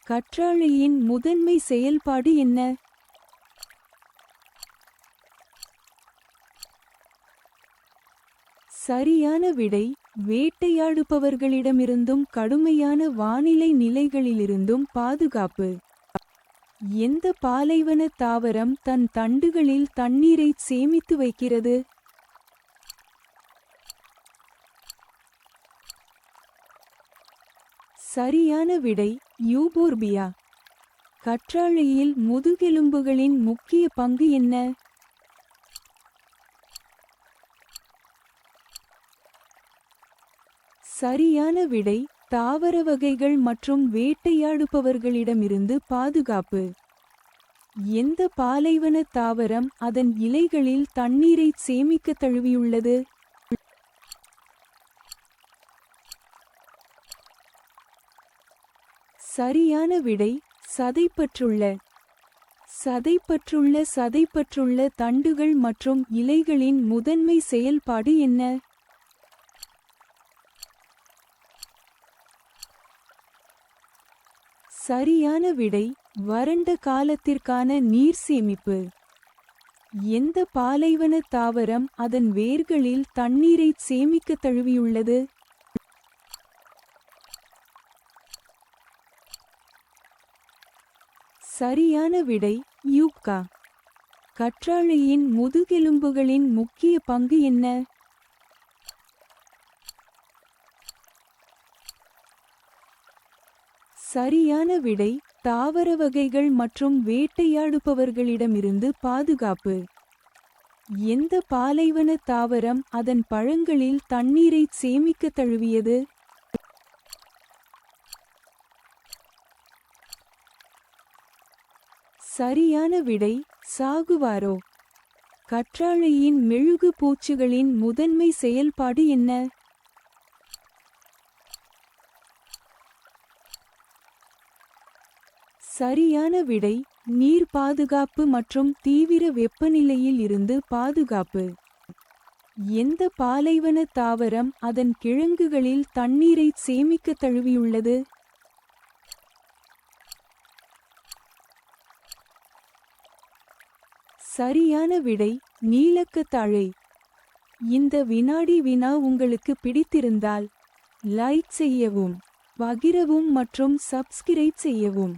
கற்றாழையின் முதன்மை செயல்பாடு என்ன? சரியான விடை வேட்டையாடுபவர்களிடமிருந்தும் கடுமையான வானிலை நிலைகளிலிருந்தும் பாதுகாப்பு. எந்த பாலைவன தாவரம் தன் தண்டுகளில் தண்ணீரை சேமித்து வைக்கிறது? சரியான விடை யூபோர்பியா. கற்றாழையில் முதுகெலும்புகளின் முக்கிய பங்கு என்ன? சரியான விடை தாவர வகைகள் மற்றும் வேட்டையாடுபவர்களிடமிருந்து பாதுகாப்பு. எந்த பாலைவன தாவரம் அதன் இலைகளில் தண்ணீரை சேமிக்க தழுவியுள்ளது? சரியான விடை சதைப்பற்றுள்ள. சதைப்பற்றுள்ள தண்டுகள் மற்றும் இலைகளின் முதன்மை செயல்பாடு என்ன? சரியான விடை வறண்ட காலத்திற்கான நீர் சேமிப்பு. எந்த பாலைவன தாவரம் அதன் வேர்களில் தண்ணீரை சேமிக்க தழுவியுள்ளது? சரியான விடை யூக்கா. கற்றாழையின் முதுகெலும்புகளின் முக்கிய பங்கு என்ன? சரியான விடை தாவர வகைகள் மற்றும் வேட்டையாடுபவர்களிடமிருந்து பாதுகாப்பு. எந்த பாலைவன தாவரம் அதன் பழங்களில் தண்ணீரை சேமிக்க தழுவியது? சரியான விடை சாகுவாரோ. கற்றாழையின் மெழுகு பூச்சுகளின் முதன்மை செயல்பாடு என்ன? சரியான விடை நீர் பாதுகாப்பு மற்றும் தீவிர வெப்பநிலையில் இருந்து பாதுகாப்பு. எந்த பாலைவன தாவரம் அதன் கிழங்குகளில் தண்ணீரை சேமிக்க தழுவியுள்ளது? சரியான விடை நீலக்கத்தாழை. இந்த வினாடி வினா உங்களுக்கு பிடித்திருந்தால் லைக் செய்யவும், பகிரவும் மற்றும் சப்ஸ்கிரைப் செய்யவும்.